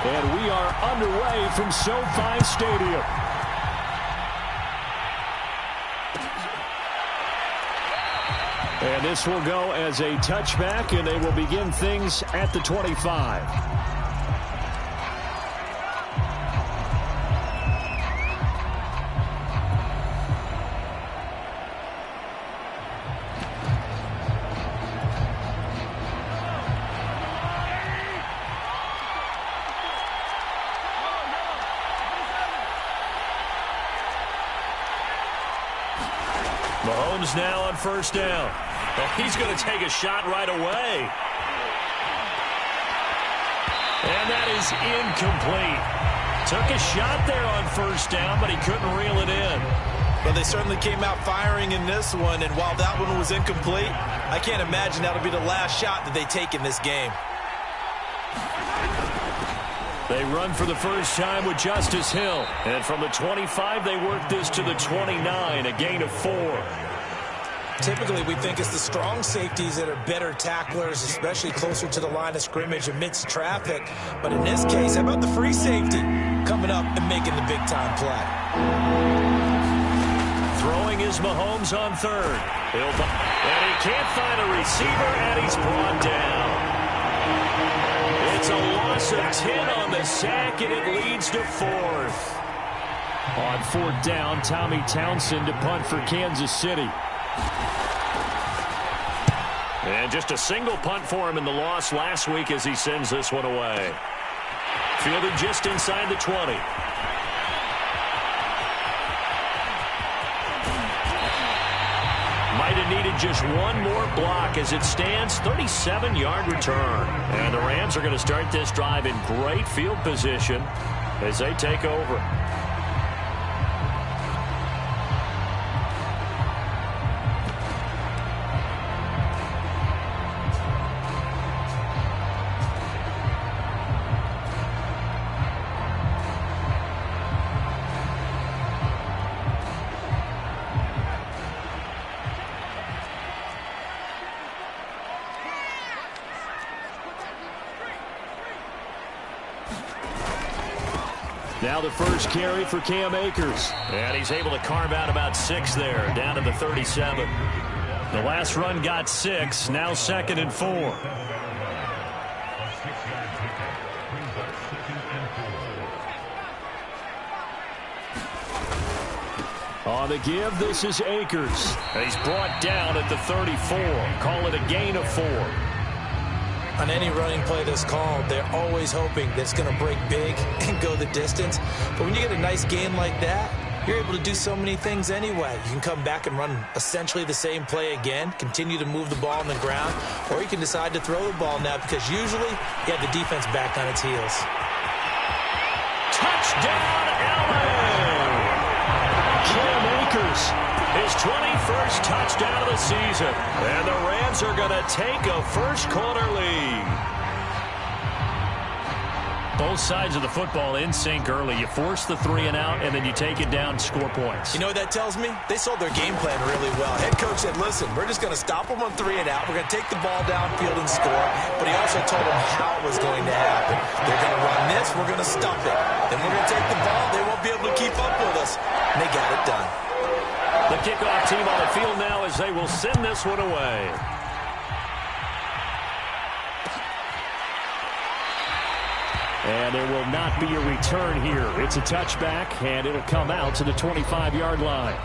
And we are underway from SoFi Stadium. And this will go as a touchback, and they will begin things at the 25. Mahomes now on first down. Oh, he's going to take a shot right away. And that is incomplete. Took a shot there on first down, but he couldn't reel it in. Well, they certainly came out firing in this one, and while that one was incomplete, I can't imagine that'll be the last shot that they take in this game. They run for the first time with Justice Hill. And from the 25, they work this to the 29, a gain of 4. Typically, we think it's the strong safeties that are better tacklers, especially closer to the line of scrimmage amidst traffic. But in this case, how about the free safety coming up and making the big-time play? Throwing is Mahomes on third. And he can't find a receiver, and he's brought down. It's a loss of 10 on the sack, and it leads to 4th. On 4th down, Tommy Townsend to punt for Kansas City. And just a single punt for him in the loss last week as he sends this one away. Fielded just inside the 20. Might have needed just one more block as it stands, 37-yard return. And the Rams are going to start this drive in great field position as they take over. Now the first carry for Cam Akers. And he's able to carve out about 6 there, down to the 37. The last run got 6, now 2nd and 4. On the give, this is Akers. He's brought down at the 34. Call it a gain of 4. On any running play that's called, they're always hoping that it's going to break big and go the distance. But when you get a nice gain like that, you're able to do so many things anyway. You can come back and run essentially the same play again, continue to move the ball on the ground, or you can decide to throw the ball now because usually you have the defense back on its heels. Touchdown, LA! Cam Akers. His 21st touchdown of the season. And the Rams are going to take a first-quarter lead. Both sides of the football in sync early. You force the 3-and-out, and then you take it down, score points. You know what that tells me? They sold their game plan really well. Head coach said, listen, we're just going to stop them on 3-and-out. We're going to take the ball downfield and score. But he also told them how it was going to happen. They're going to run this. We're going to stop it. Then we're going to take the ball. They won't be able to keep up with us. And they got it done. The kickoff team on the field now as they will send this one away. And there will not be a return here. It's a touchback, and it'll come out to the 25-yard line.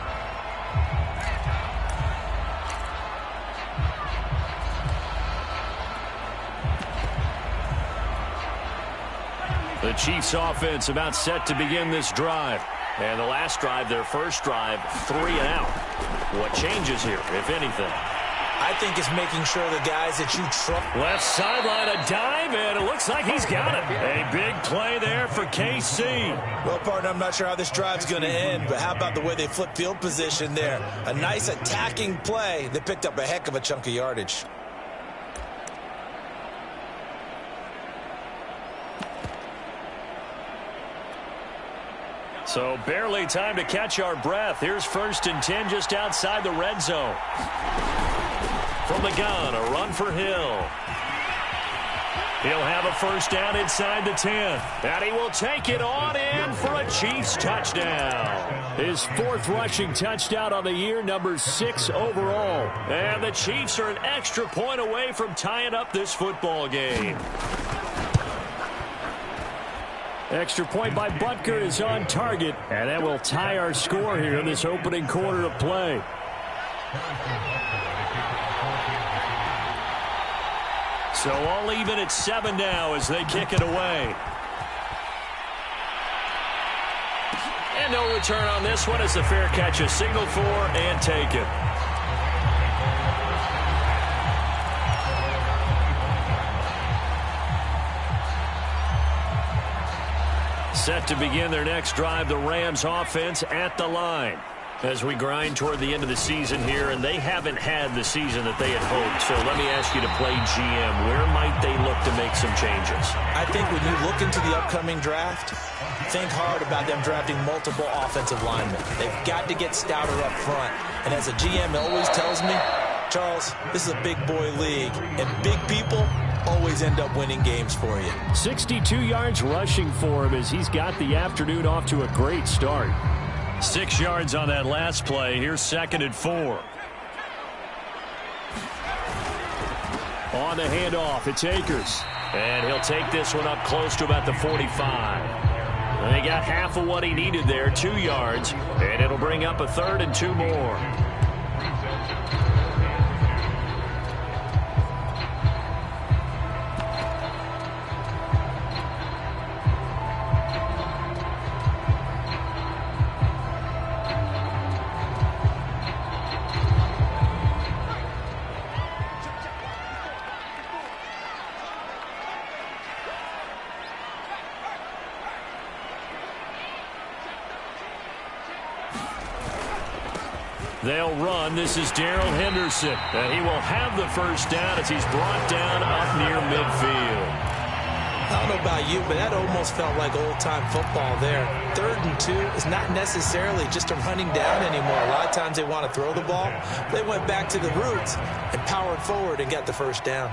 The Chiefs offense about set to begin this drive. And the last drive, their first drive, 3-and-out. What changes here, if anything? I think it's making sure the guys that you trust. Left sideline, a dive, and it looks like he's got it. A big play there for KC. Well, partner, I'm not sure how this drive's going to end, but how about the way they flip field position there? A nice attacking play that picked up a heck of a chunk of yardage. So barely time to catch our breath. Here's 1st and 10 just outside the red zone. From the gun, a run for Hill. He'll have a first down inside the 10. And he will take it on in for a Chiefs touchdown. His 4th rushing touchdown on the year, number 6 overall. And the Chiefs are an extra point away from tying up this football game. Extra point by Butker is on target. And that will tie our score here in this opening quarter of play. So all even at 7 now as they kick it away. And no return on this one as the fair catch is signaled for and taken. Set to begin their next drive, the Rams offense at the line. As we grind toward the end of the season here, and they haven't had the season that they had hoped. So let me ask you to play GM. Where might they look to make some changes? I think when you look into the upcoming draft, think hard about them drafting multiple offensive linemen. They've got to get stouter up front. And as a GM always tells me, Charles, this is a big boy league, and big people always end up winning games for you. 62 yards rushing for him as he's got the afternoon off to a great start. 6 yards on that last play. Here's 2nd and 4. On the handoff, it's Akers. And he'll take this one up close to about the 45. And they got half of what he needed there, 2 yards. And it'll bring up a 3rd and 2 more. They'll run. This is Darrell Henderson. And he will have the first down as he's brought down up near midfield. I don't know about you, but that almost felt like old-time football there. 3rd and 2 is not necessarily just a running down anymore. A lot of times they want to throw the ball. They went back to the roots and powered forward and got the first down.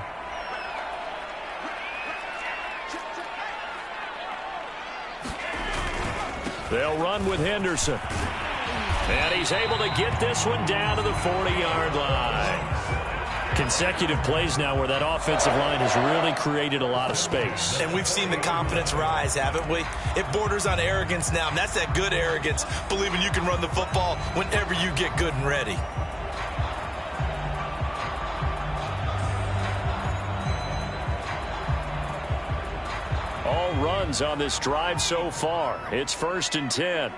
They'll run with Henderson. And he's able to get this one down to the 40-yard line. Consecutive plays now where that offensive line has really created a lot of space. And we've seen the confidence rise, haven't we? It borders on arrogance now, and that's that good arrogance, believing you can run the football whenever you get good and ready. All runs on this drive so far. It's 1st and 10.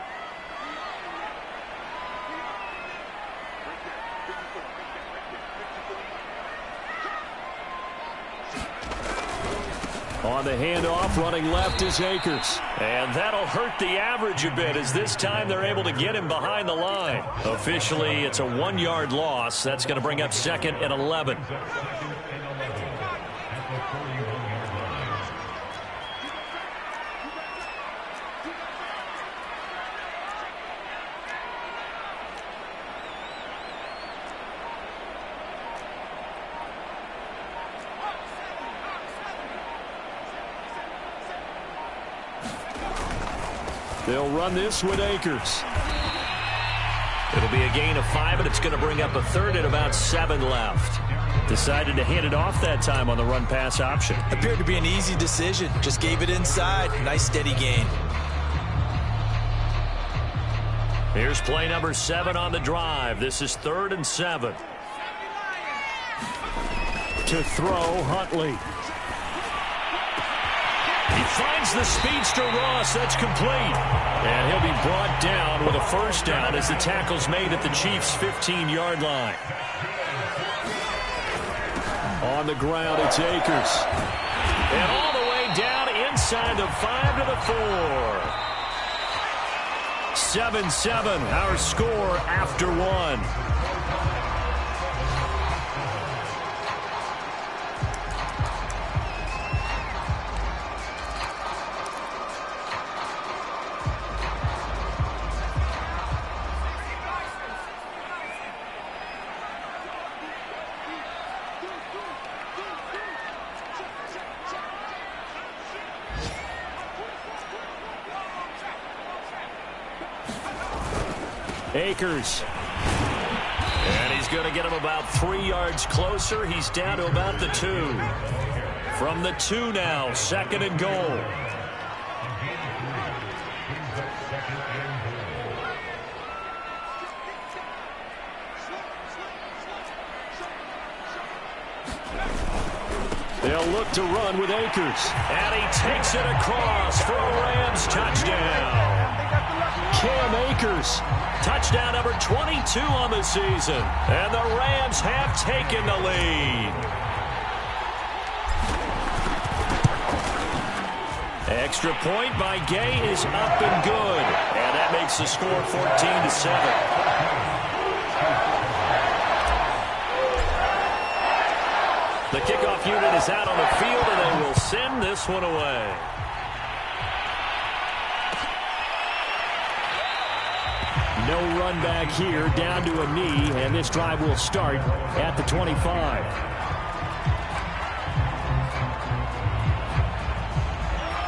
On the handoff, running left is Akers. And that'll hurt the average a bit as this time they're able to get him behind the line. Officially, it's a 1-yard loss. That's going to bring up 2nd and 11. They'll run this with Akers. It'll be a gain of 5, and it's going to bring up a 3rd and about 7 left. Decided to hand it off that time on the run-pass option. Appeared to be an easy decision. Just gave it inside. Nice steady gain. Here's play number 7 on the drive. This is 3rd and 7. To throw, Huntley. He finds the speedster Ross. That's complete. And he'll be brought down with a first down as the tackle's made at the Chiefs' 15-yard line. On the ground, it's Akers. And all the way down inside the 5 to the 4. 7-7, our score after 1. Akers. And he's going to get him about 3 yards closer. He's down to about the 2. From the 2 now, 2nd and goal. They'll look to run with Akers. And he takes it across for a Rams touchdown. Cam Akers, touchdown number 22 on the season. And the Rams have taken the lead. Extra point by Gay is up and good. And that makes the score 14-7. The kickoff unit is out on the field, and they will send this one away. No run back here, down to a knee, and this drive will start at the 25.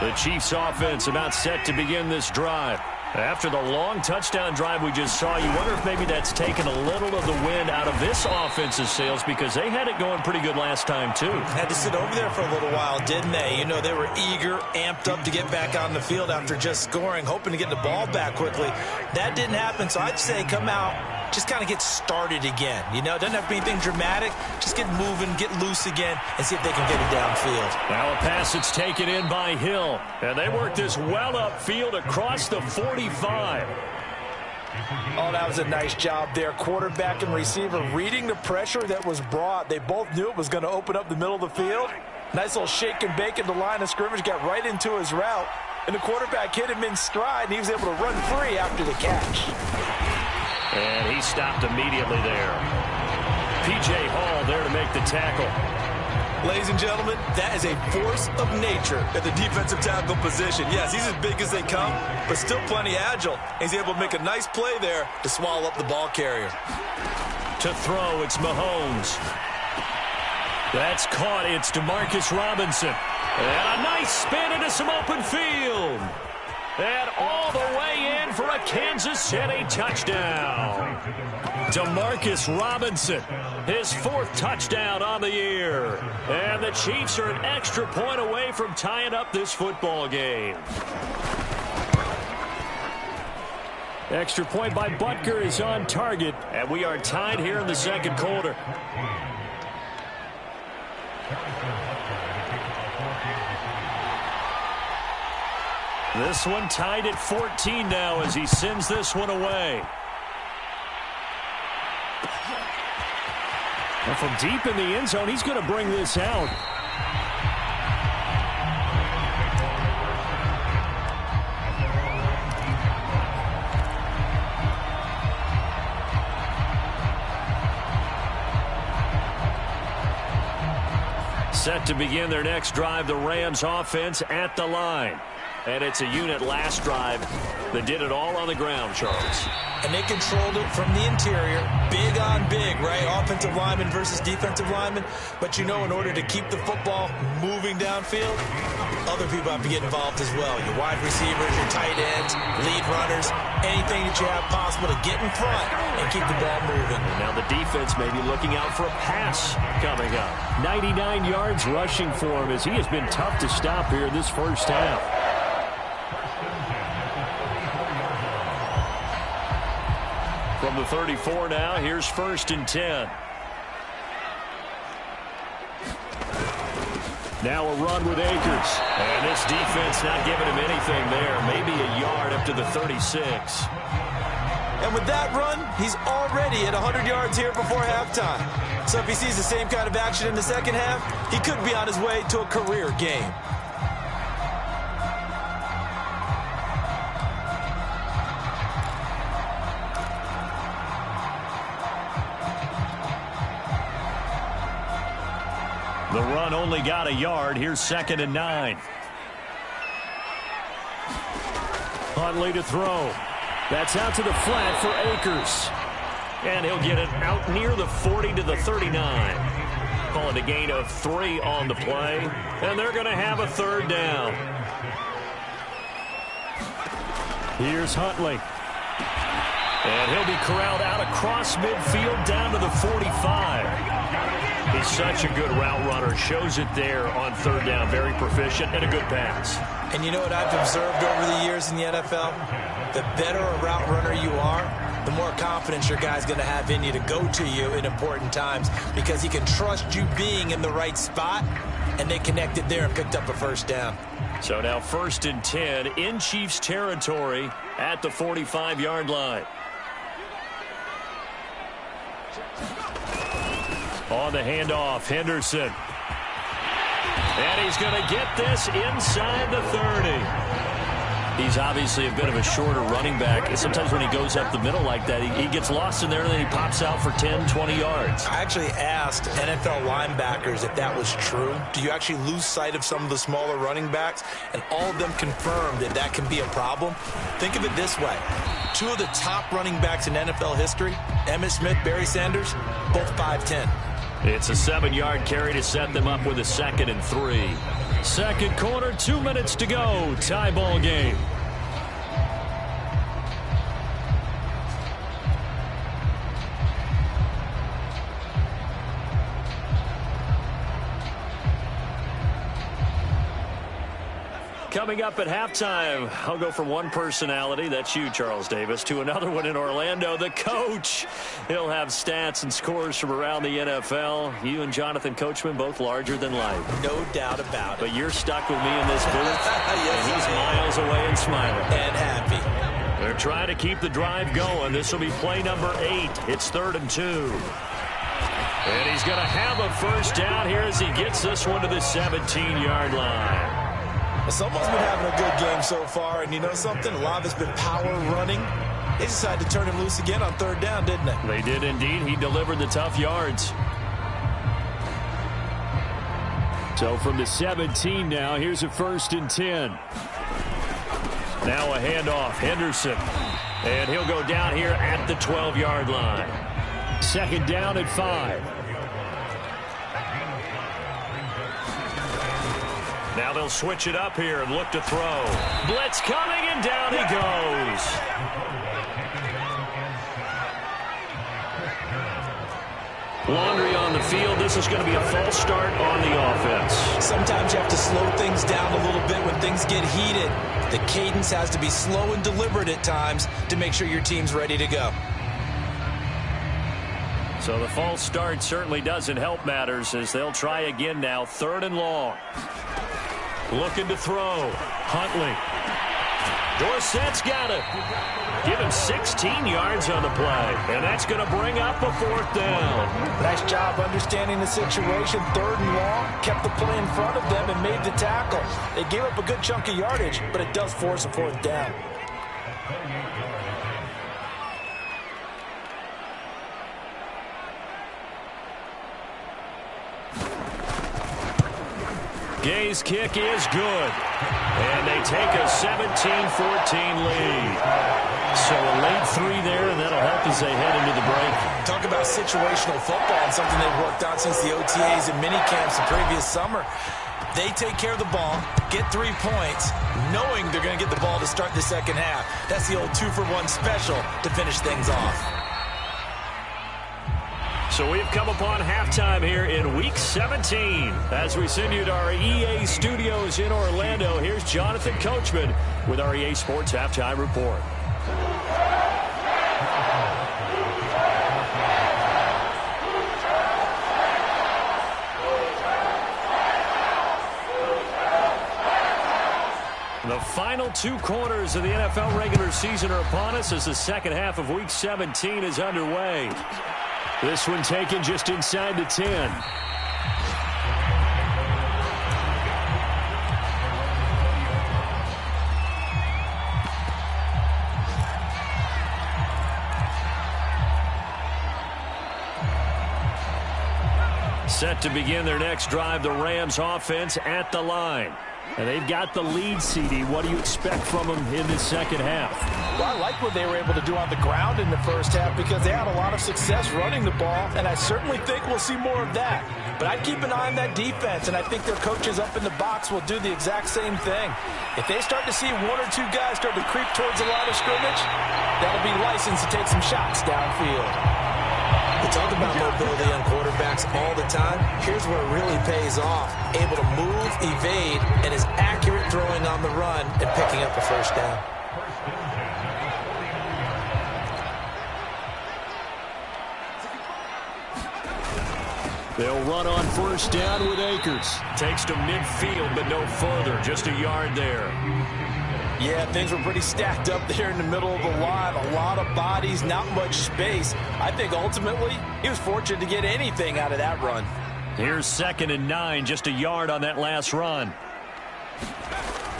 The Chiefs offense about set to begin this drive. After the long touchdown drive we just saw, you wonder if maybe that's taken a little of the wind out of this offense's sails, because they had it going pretty good last time, too. Had to sit over there for a little while, didn't they? You know, they were eager, amped up to get back on the field after just scoring, hoping to get the ball back quickly. That didn't happen, so I'd say come out, just kind of get started again. You know, it doesn't have to be anything dramatic. Just get moving, get loose again, and see if they can get it downfield. Now a pass that's taken in by Hill. And they work this well upfield across the 45. Oh, that was a nice job there. Quarterback and receiver reading the pressure that was brought. They both knew it was going to open up the middle of the field. Nice little shake and bake at the line of scrimmage, got right into his route. And the quarterback hit him in stride, and he was able to run free after the catch. And he stopped immediately there. P.J. Hall there to make the tackle. Ladies and gentlemen, that is a force of nature at the defensive tackle position. Yes, he's as big as they come, but still plenty agile. He's able to make a nice play there to swallow up the ball carrier. To throw, it's Mahomes. That's caught. It's DeMarcus Robinson. And a nice spin into some open field. And all the way in for a Kansas City touchdown. DeMarcus Robinson, his 4th touchdown on the year. And the Chiefs are an extra point away from tying up this football game. Extra point by Butker is on target. And we are tied here in the 2nd quarter. This one tied at 14 now as he sends this one away. And from deep in the end zone, he's going to bring this out. Set to begin their next drive, the Rams offense at the line. And it's a unit last drive that did it all on the ground, Charles. And they controlled it from the interior. Big on big, right? Offensive lineman versus defensive lineman. But you know, in order to keep the football moving downfield, other people have to get involved as well. Your wide receivers, your tight ends, lead runners, anything that you have possible to get in front and keep the ball moving. And now the defense may be looking out for a pass coming up. 99 yards rushing for him as he has been tough to stop here in this first half. From the 34 now, here's 1st and 10. Now a run with Akers. And this defense not giving him anything there. Maybe a yard up to the 36. And with that run, he's already at 100 yards here before halftime. So if he sees the same kind of action in the second half, he could be on his way to a career game. The run only got a yard. Here's 2nd and 9. Huntley to throw. That's out to the flat for Akers. And he'll get it out near the 40 to the 39. Calling a gain of 3 on the play. And they're going to have a 3rd down. And he'll be corralled out across midfield down to the 45. He's such a good route runner. Shows it there on third down. Very proficient and a good pass. And you know what I've observed over the years in the NFL? The better a route runner you are, the more confidence your guy's going to have in you to go to you in important times because he can trust you being in the right spot, and they connected there and picked up a first down. So now 1st and 10 in Chiefs territory at the 45-yard line. On the handoff, Henderson. And he's going to get this inside the 30. He's obviously a bit of a shorter running back. Sometimes when he goes up the middle like that, he gets lost in there and then he pops out for 10, 20 yards. I actually asked NFL linebackers if that was true. Do you actually lose sight of some of the smaller running backs? And all of them confirmed that that can be a problem. Think of it this way. 2 of the top running backs in NFL history, Emmitt Smith, Barry Sanders, both 5'10". It's a 7-yard carry to set them up with a 2nd and 3. Second quarter, 2 minutes to go. Tie ball game. Coming up at halftime, I'll go from one personality, that's you, Charles Davis, to another one in Orlando, the coach. He'll have stats and scores from around the NFL. You and Jonathan Coachman, both larger than life. No doubt about it. But you're stuck with me in this booth, yes, and he's miles away and smiling. And happy. They're trying to keep the drive going. This will be play number 8. It's 3rd and 2. And he's going to have a first down here as he gets this one to the 17-yard line. Someone's been having a good game so far, and you know something? A lot of it's been power running. They decided to turn him loose again on 3rd down, didn't they? They did indeed. He delivered the tough yards. So from the 17 now, here's a 1st and 10. Now a handoff, Henderson. And he'll go down here at the 12-yard line. 2nd down at 5. Now they'll switch it up here and look to throw. Blitz coming, and down he goes. Laundry on the field. This is going to be a false start on the offense. Sometimes you have to slow things down a little bit when things get heated. The cadence has to be slow and deliberate at times to make sure your team's ready to go. So the false start certainly doesn't help matters as they'll try again now. 3rd and long. Looking to throw. Huntley. Dorsett's got it. Give him 16 yards on the play. And that's going to bring up a 4th down. Nice job understanding the situation. 3rd and long. Kept the play in front of them and made the tackle. They gave up a good chunk of yardage, but it does force a 4th down. Gay's kick is good. And they take a 17-14 lead. So a late 3 there, and that'll help as they head into the break. Talk about situational football and something they've worked on since the OTAs and minicamps the previous summer. They take care of the ball, get 3 points, knowing they're going to get the ball to start the second half. That's the old 2-for-1 special to finish things off. So we've come upon halftime here in Week 17. As we send you to our EA studios in Orlando, here's Jonathan Coachman with our EA Sports Halftime Report. The final 2 quarters of the NFL regular season are upon us as the second half of Week 17 is underway. This one taken just inside the 10. Set to begin their next drive, the Rams offense at the line. And they've got the lead, CD. What do you expect from them in this second half? Well, I like what they were able to do on the ground in the first half because they had a lot of success running the ball, and I certainly think we'll see more of that. But I'd keep an eye on that defense, and I think their coaches up in the box will do the exact same thing. If they start to see one or two guys start to creep towards the line of scrimmage, that'll be license to take some shots downfield. We talk about mobility on quarterbacks all the time. Here's where it really pays off. Able to move, evade, and is accurate throwing on the run and picking up a first down. They'll run on first down with Akers. Takes to midfield, but no further. Just a yard there. Yeah, things were pretty stacked up there in the middle of the line. A lot of bodies, not much space. I think ultimately he was fortunate to get anything out of that run. Here's 2nd and 9, just a yard on that last run.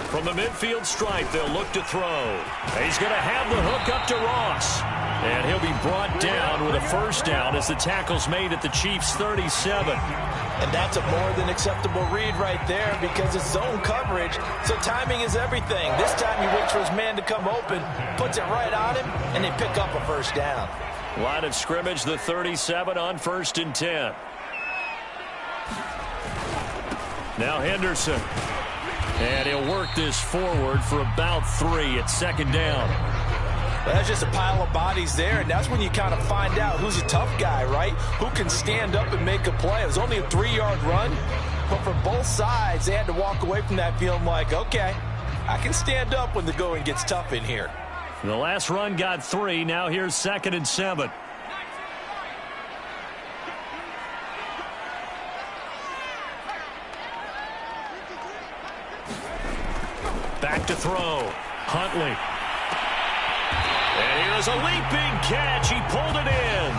From the midfield stripe, they'll look to throw. He's going to have the hook up to Ross. And he'll be brought down with a first down as the tackle's made at the Chiefs' 37. And that's a more than acceptable read right there because it's zone coverage, so timing is everything. This time he waits for his man to come open, puts it right on him, and they pick up a first down. Line of scrimmage, the 37 on 1st and 10. Now Henderson. And he'll work this forward for about 3 at 2nd down. Well, that's just a pile of bodies there, and that's when you kind of find out who's a tough guy, right? Who can stand up and make a play. It was only a 3-yard run, but for both sides, they had to walk away from that feeling like, okay, I can stand up when the going gets tough in here. The last run got 3. Now here's 2nd and 7. Back to throw. Huntley. And here's a leaping catch. He pulled it in.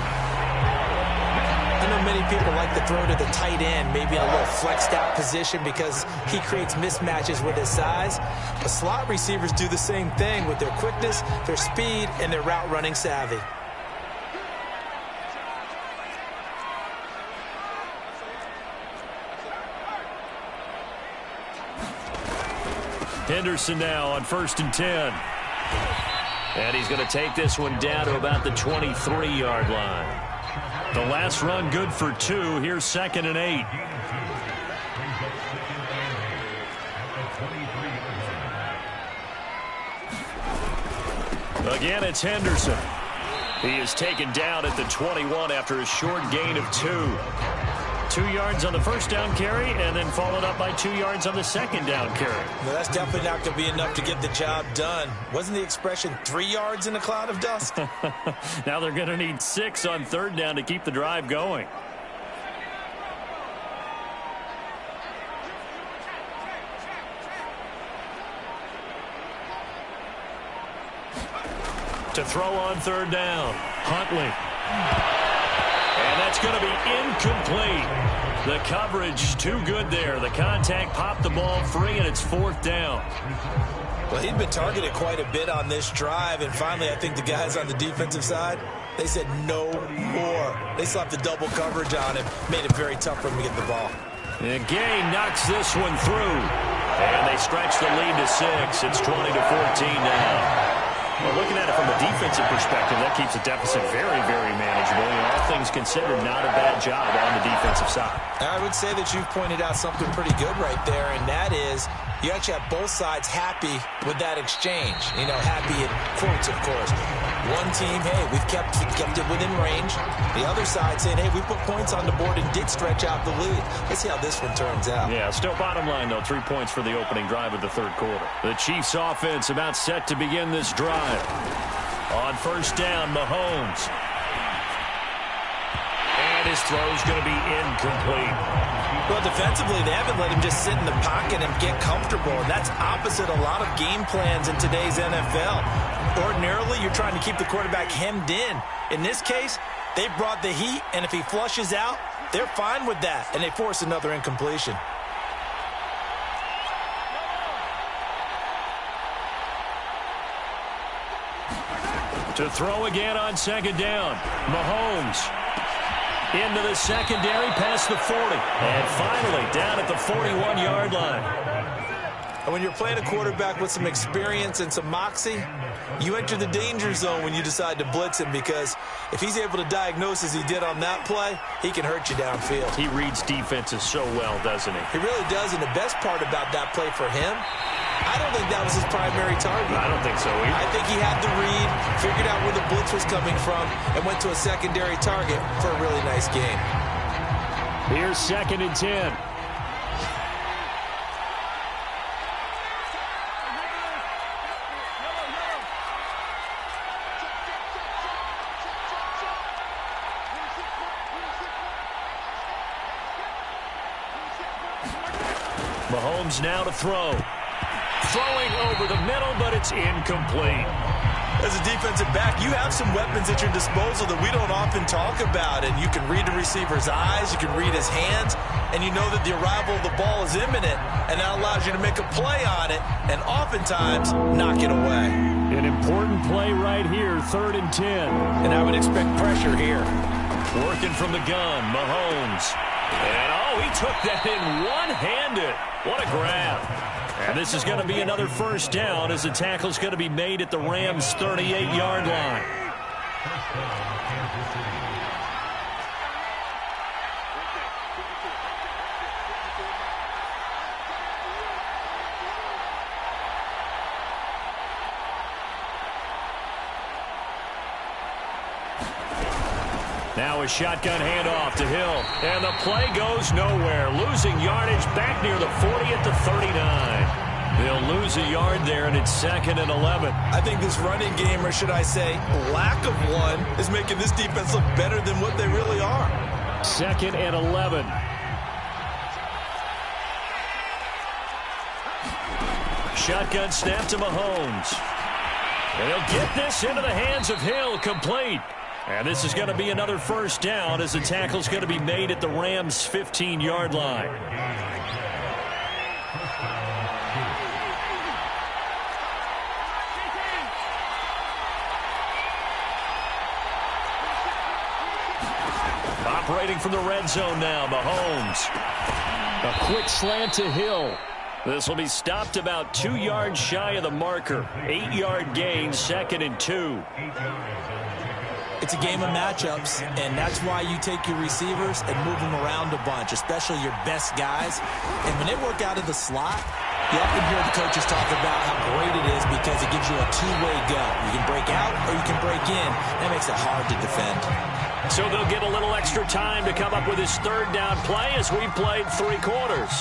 I know many people like to throw to the tight end, maybe in a little flexed out position because he creates mismatches with his size. But slot receivers do the same thing with their quickness, their speed, and their route running savvy. Henderson now on 1st and 10. And he's going to take this one down to about the 23-yard line. The last run good for 2. Here's 2nd and 8. Again, it's Henderson. He is taken down at the 21 after a short gain of 2. 2 yards on the first down carry, and then followed up by 2 yards on the second down carry. Well, that's definitely not going to be enough to get the job done. Wasn't the expression 3 yards in a cloud of dust? Now they're going to need 6 on 3rd down to keep the drive going. To throw on 3rd down, Huntley. And that's going to be incomplete. The coverage too good there. The contact popped the ball free, and it's 4th down. Well, he'd been targeted quite a bit on this drive, and finally I think the guys on the defensive side, they said no more. They slapped the double coverage on him, made it very tough for him to get the ball. And Gay knocks this one through. And they stretch the lead to 6. It's 20-14 now. Well, looking at it from a defensive perspective, that keeps the deficit very, very manageable. And all things considered, not a bad job on the defensive side. I would say that you've pointed out something pretty good right there, and that is you actually have both sides happy with that exchange. You know, happy in quotes, of course. One team, hey, we've kept it within range. The other side saying, hey, we put points on the board and did stretch out the lead. Let's see how this one turns out. Yeah, still bottom line, though, 3 points for the opening drive of the 3rd quarter. The Chiefs offense about set to begin this drive. On 1st down, Mahomes. And his throw's going to be incomplete. Well, defensively, they haven't let him just sit in the pocket and get comfortable. And that's opposite a lot of game plans in today's NFL. Ordinarily, you're trying to keep the quarterback hemmed in. In this case, they brought the heat, and if he flushes out, they're fine with that, and they force another incompletion. To throw again on 2nd down, Mahomes. Into the secondary, past the 40. And finally, down at the 41-yard line. And when you're playing a quarterback with some experience and some moxie, you enter the danger zone when you decide to blitz him, because if he's able to diagnose as he did on that play, he can hurt you downfield. He reads defenses so well, doesn't he? He really does, and the best part about that play for him, I don't think that was his primary target. I don't think so either. I think he had the read, figured out where the blitz was coming from, and went to a secondary target for a really nice game. Here's 2nd and 10. Mahomes now to throw. Throwing over the middle, but it's incomplete. As a defensive back, you have some weapons at your disposal that we don't often talk about. And you can read the receiver's eyes, you can read his hands, and you know that the arrival of the ball is imminent. And that allows you to make a play on it and oftentimes knock it away. An important play right here, 3rd and 10. And I would expect pressure here. Working from the gun, Mahomes. And, he took that in one-handed. What a grab. And this is going to be another first down as the tackle's going to be made at the Rams' 38-yard line. Now a shotgun handoff to Hill. And the play goes nowhere. Losing yardage back near the 40 at the 39. They'll lose a yard there, and it's 2nd and 11. I think this running game, or should I say lack of one, is making this defense look better than what they really are. 2nd and 11. Shotgun snap to Mahomes. And he'll get this into the hands of Hill, complete. And this is going to be another first down as the tackle's going to be made at the Rams' 15-yard line. Operating from the red zone now, Mahomes. A quick slant to Hill. This will be stopped about 2 yards shy of the marker. 8-yard gain, 2nd and 2. It's a game of matchups, and that's why you take your receivers and move them around a bunch, especially your best guys. And when they work out of the slot, you often hear the coaches talk about how great it is because it gives you a two-way go. You can break out or you can break in. That makes it hard to defend. So they'll get a little extra time to come up with his 3rd down play as we played 3 quarters.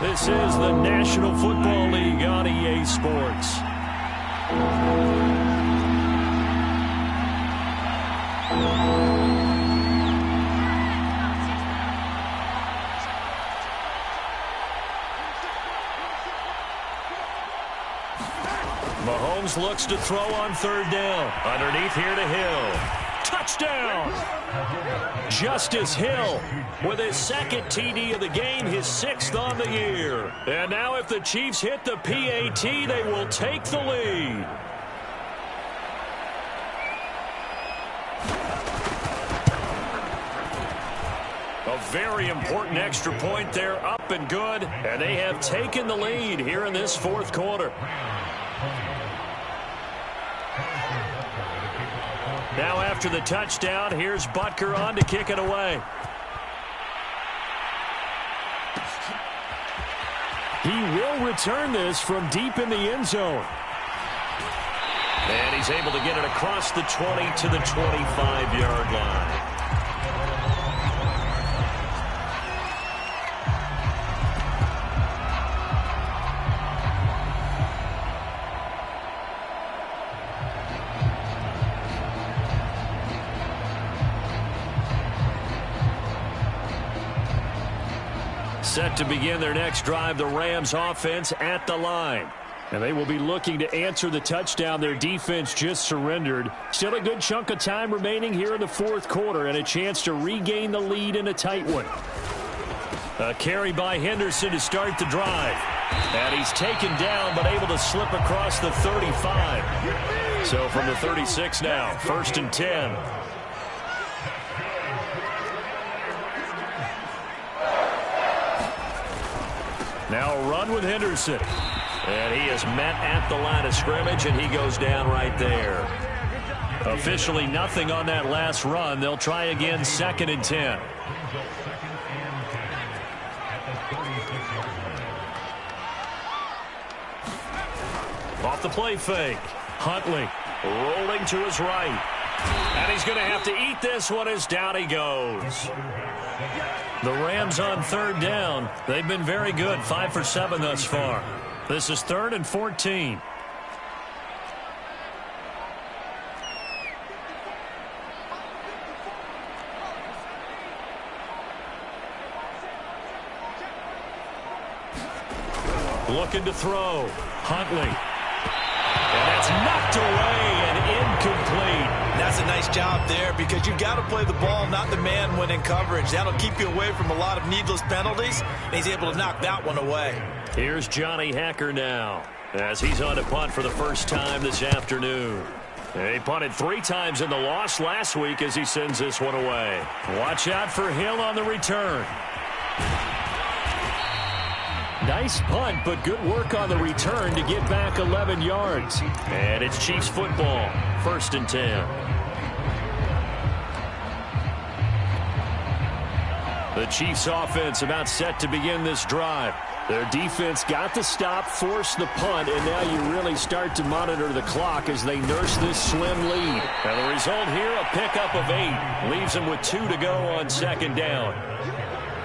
This is the National Football League on EA Sports. Mahomes looks to throw on 3rd down. Underneath here to Hill. Touchdown! Justice Hill with his 2nd TD of the game, his 6th on the year. And now if the Chiefs hit the PAT, they will take the lead. A very important extra point there, up and good. And they have taken the lead here in this 4th quarter. Now after the touchdown, here's Butker on to kick it away. He will return this from deep in the end zone. And he's able to get it across the 20 to the 25-yard line. Set to begin their next drive, the Rams offense at the line. And they will be looking to answer the touchdown their defense just surrendered. Still a good chunk of time remaining here in the 4th quarter and a chance to regain the lead in a tight one. A carry by Henderson to start the drive. And he's taken down but able to slip across the 35. So from the 36 now, 1st and 10. Now a run with Henderson. And he is met at the line of scrimmage, and he goes down right there. Officially nothing on that last run. They'll try again, 2nd and 10. Off the play fake. Huntley rolling to his right. And he's going to have to eat this one as down he goes. The Rams on 3rd down. They've been very good, 5 for 7 thus far. This is 3rd and 14. Looking to throw. Huntley. And that's knocked away and incomplete. That's a nice job there because you've got to play the ball, not the man when in coverage. That'll keep you away from a lot of needless penalties, and he's able to knock that one away. Here's Johnny Hacker now as he's on to punt for the first time this afternoon. He punted 3 times in the loss last week as he sends this one away. Watch out for Hill on the return. Nice punt, but good work on the return to get back 11 yards. And it's Chiefs football, 1st and 10. The Chiefs offense about set to begin this drive. Their defense got the stop, forced the punt, and now you really start to monitor the clock as they nurse this slim lead. And the result here, a pickup of 8. Leaves them with 2 to go on 2nd down.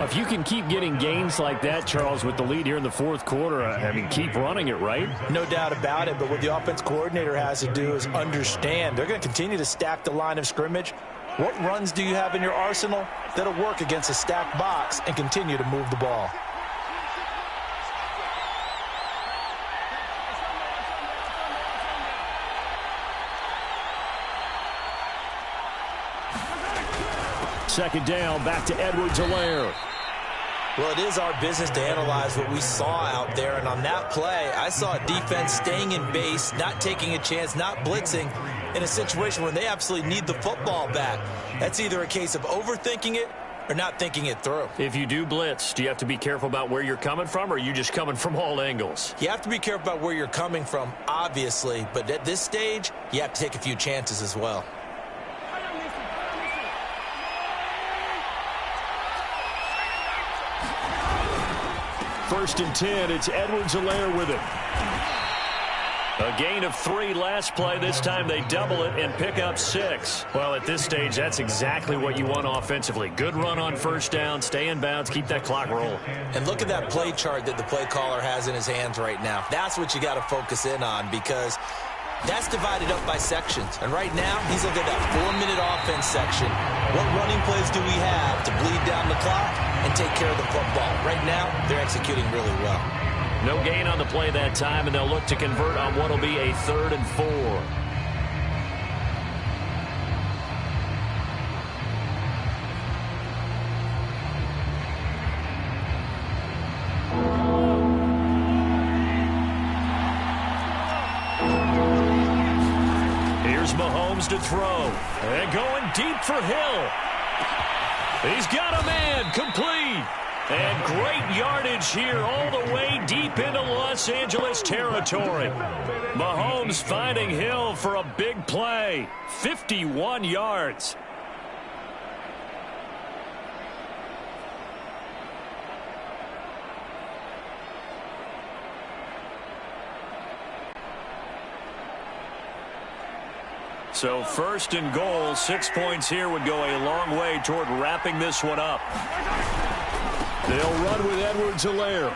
If you can keep getting gains like that, Charles, with the lead here in the 4th quarter, I mean, keep running it, right? No doubt about it, but what the offense coordinator has to do is understand. They're going to continue to stack the line of scrimmage. What runs do you have in your arsenal that'll work against a stacked box and continue to move the ball? Second down, back to Edwards-Helaire. Well, it is our business to analyze what we saw out there, and on that play, I saw a defense staying in base, not taking a chance, not blitzing, in a situation where they absolutely need the football back. That's either a case of overthinking it or not thinking it through. If you do blitz, do you have to be careful about where you're coming from, or are you just coming from all angles? You have to be careful about where you're coming from, obviously, but at this stage, you have to take a few chances as well. First and 10, it's Edwards-Helaire with it. A gain of 3 last play. This time they double it and pick up 6. Well, at this stage, that's exactly what you want offensively. Good run on 1st down, stay in bounds, keep that clock rolling. And look at that play chart that the play caller has in his hands right now. That's what you got to focus in on because that's divided up by sections. And right now, he's looking at that 4-minute offense section. What running plays do we have to bleed down the clock and take care of the football? Right now, they're executing really well. No gain on the play that time, and they'll look to convert on what will be a 3rd and 4. Here's Mahomes to throw. And going deep for Hill. He's got a man, complete. And great yardage here all the way deep into Los Angeles territory. Mahomes finding Hill for a big play. 51 yards. So 1st and goal, 6 points here would go a long way toward wrapping this one up. They'll run with Edwards-Helaire.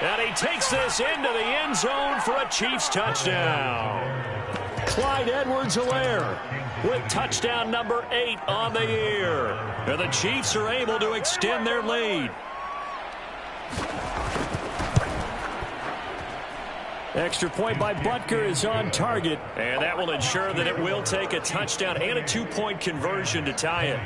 And he takes this into the end zone for a Chiefs touchdown. Clyde Edwards-Helaire with touchdown number 8 on the year. And the Chiefs are able to extend their lead. Extra point by Butker is on target. And that will ensure that it will take a touchdown and a 2-point conversion to tie it.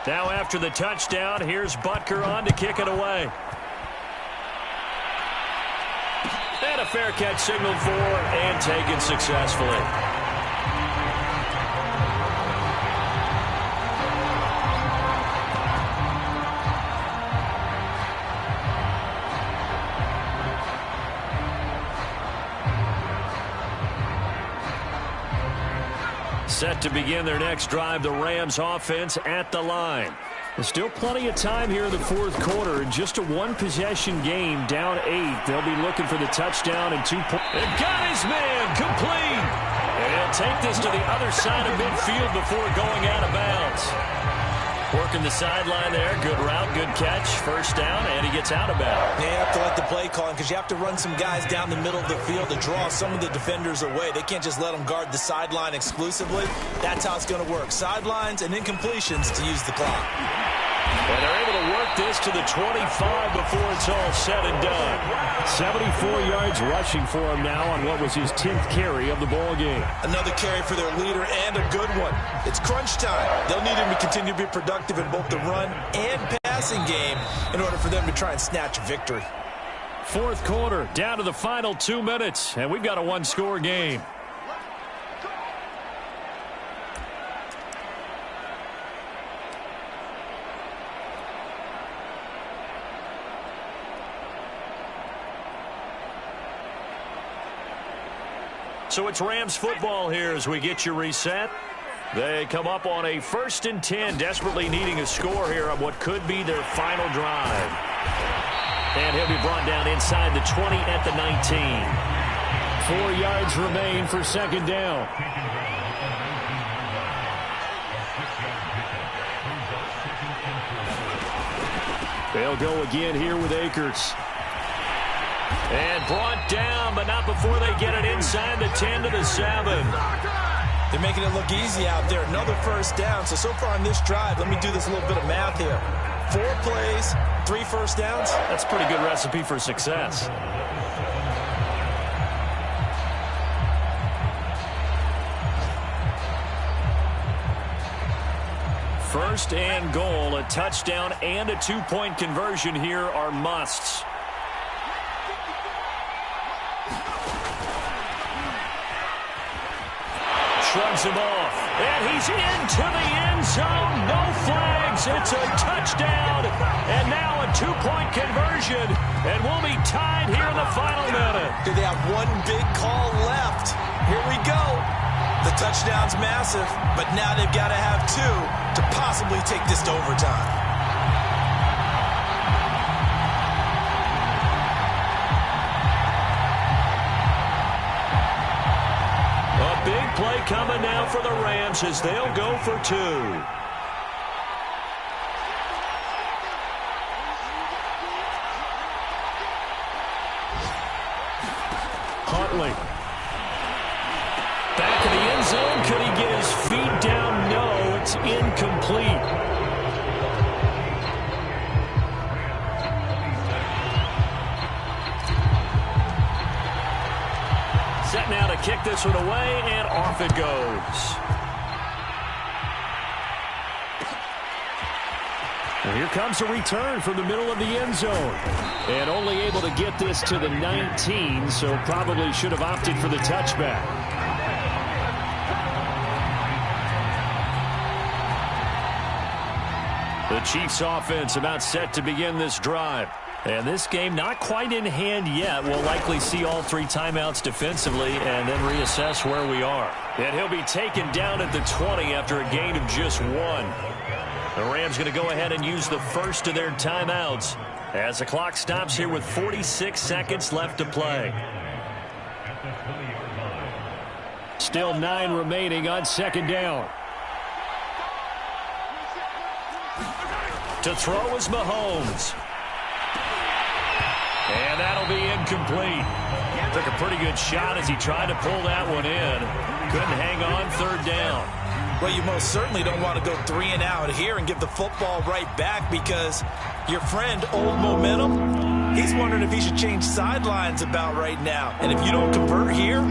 Now after the touchdown, here's Butker on to kick it away. And a fair catch signaled for and taken successfully. Set to begin their next drive, the Rams offense at the line. There's still plenty of time here in the fourth quarter. In just a one-possession game, down 8. They'll be looking for the touchdown and 2 points. They've got his man complete. And he'll take this to the other side of midfield before going out of bounds. Working the sideline there. Good route, good catch. First down, and he gets out of bounds. Yeah, you have to like the play calling because you have to run some guys down the middle of the field to draw some of the defenders away. They can't just let them guard the sideline exclusively. That's how it's going to work. Sidelines and incompletions to use the clock. And they're able to work this to the 25 before it's all said and done. 74 yards rushing for him now on what was his 10th carry of the ball game. Another carry for their leader and a good one. It's crunch time. They'll need him to continue to be productive in both the run and passing game in order for them to try and snatch victory. Fourth quarter, down to the final 2 minutes, and we've got a one-score game. So it's Rams football here as we get you reset. They come up on a 1st and 10, desperately needing a score here on what could be their final drive. And he'll be brought down inside the 20 at the 19. 4 yards remain for second down. They'll go again here with Akers. And brought down, but not before they get it inside the 10 to the 7. They're making it look easy out there. Another first down. So far on this drive, let me do this little bit of math here. 4 plays, 3 first downs. That's a pretty good recipe for success. First and goal, a touchdown and a 2-point conversion here are musts. Shrugs him off, and he's into the end zone. No flags. It's a touchdown, and now a 2-point conversion, and we'll be tied here in the final minute. Do they have one big call left? Here we go. The touchdown's massive, but now they've got to have 2 to possibly take this to overtime. Big play coming now for the Rams as they'll go for 2. Huntley. Back of the end zone. Could he get his feet down? No, it's incomplete. Set now to kick this one away, and off it goes. And here comes a return from the middle of the end zone. And only able to get this to the 19, so probably should have opted for the touchback. The Chiefs offense about set to begin this drive. And this game not quite in hand yet. We'll likely see all 3 timeouts defensively and then reassess where we are. And he'll be taken down at the 20 after a gain of just 1. The Rams going to go ahead and use the first of their timeouts as the clock stops here with 46 seconds left to play. Still 9 remaining on second down. To throw is Mahomes. And that'll be incomplete. Took a pretty good shot as he tried to pull that one in. Couldn't hang on, third down. Well, you most certainly don't want to go 3 and out here and give the football right back because your friend, Old Momentum, he's wondering if he should change sidelines about right now. And if you don't convert here,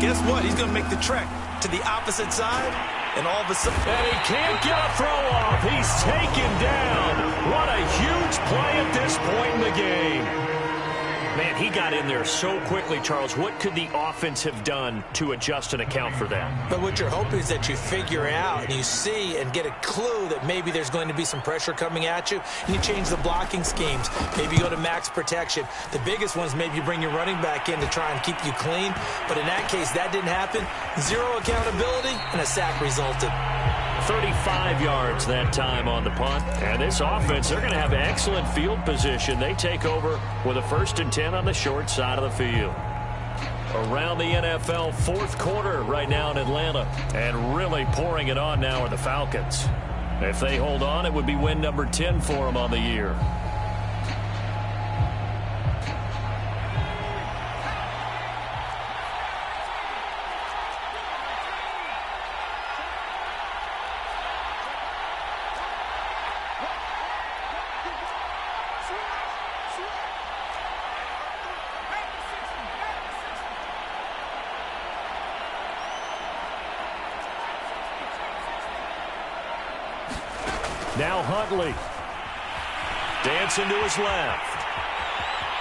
guess what? He's going to make the trek to the opposite side. And all of a sudden... And he can't get a throw off. He's taken down. What a huge play at this point in the game. Man, he got in there so quickly, Charles. What could the offense have done to adjust and account for that? But what you're hoping is that you figure out and you see and get a clue that maybe there's going to be some pressure coming at you, and you change the blocking schemes. Maybe you go to max protection. The biggest one is maybe you bring your running back in to try and keep you clean. But in that case, that didn't happen. Zero accountability, and a sack resulted. 35 yards that time on the punt. And this offense, they're going to have excellent field position. They take over with a 1st and 10 on the short side of the field. Around the NFL, 4th quarter right now in Atlanta. And really pouring it on now are the Falcons. If they hold on, it would be win number 10 for them on the year. Now Huntley. Dancing to his left.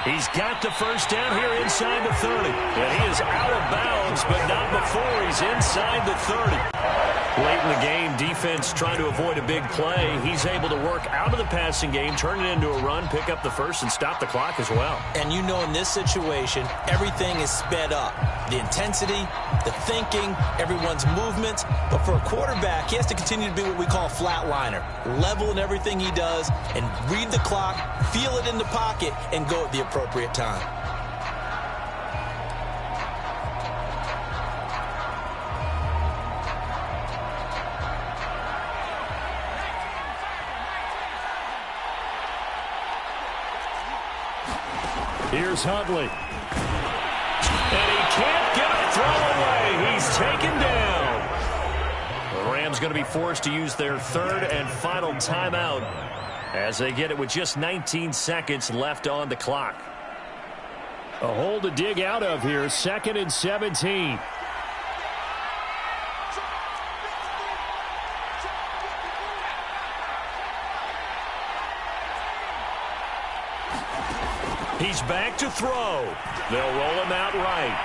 He's got the first down here inside the 30. And he is out of bounds, but not before he's inside the 30. Late in the game, defense trying to avoid a big play. He's able to work out of the passing game, turn it into a run, pick up the first, and stop the clock as well. And you know in this situation, everything is sped up. The intensity, the thinking, everyone's movements. But for a quarterback, he has to continue to be what we call a flatliner. Level in everything he does and read the clock, feel it in the pocket, and go at the appropriate time. Here's Huntley. And he can't get a throw away. He's taken down. The Rams going to be forced to use their 3rd and final timeout as they get it with just 19 seconds left on the clock. A hole to dig out of here. 2nd and 17. He's back to throw. They'll roll him out right.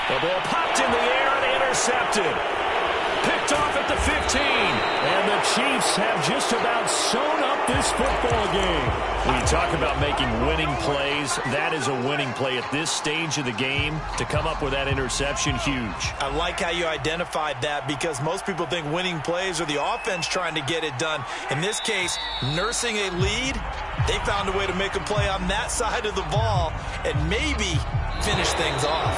The ball popped in the air and intercepted. Picked off at the 15. And the Chiefs have just about sewn up this football game. When you talk about making winning plays, that is a winning play at this stage of the game. To come up with that interception, huge. I like how you identified that because most people think winning plays are the offense trying to get it done. In this case, nursing a lead, they found a way to make a play on that side of the ball and maybe finish things off.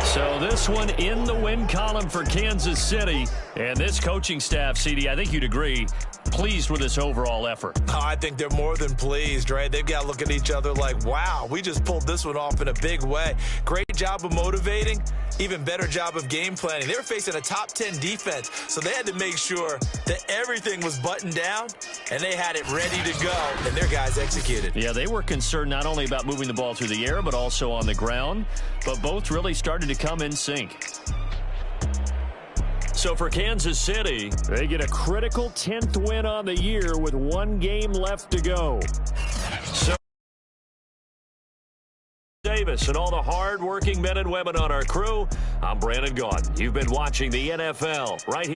So this one in the win column for Kansas City. And this coaching staff, CD, I think you'd agree, pleased with this overall effort. Oh, I think they're more than pleased, right? They've got to look at each other like, wow, we just pulled this one off in a big way. Great job of motivating, even better job of game planning. They were facing a top 10 defense, so they had to make sure that everything was buttoned down, and they had it ready to go, and their guys executed. Yeah, they were concerned not only about moving the ball through the air, but also on the ground, but both really started to come in sync. So for Kansas City, they get a critical 10th win on the year with 1 game left to go. So Davis and all the hard-working men and women on our crew, I'm Brandon Gaudin. You've been watching the NFL right here.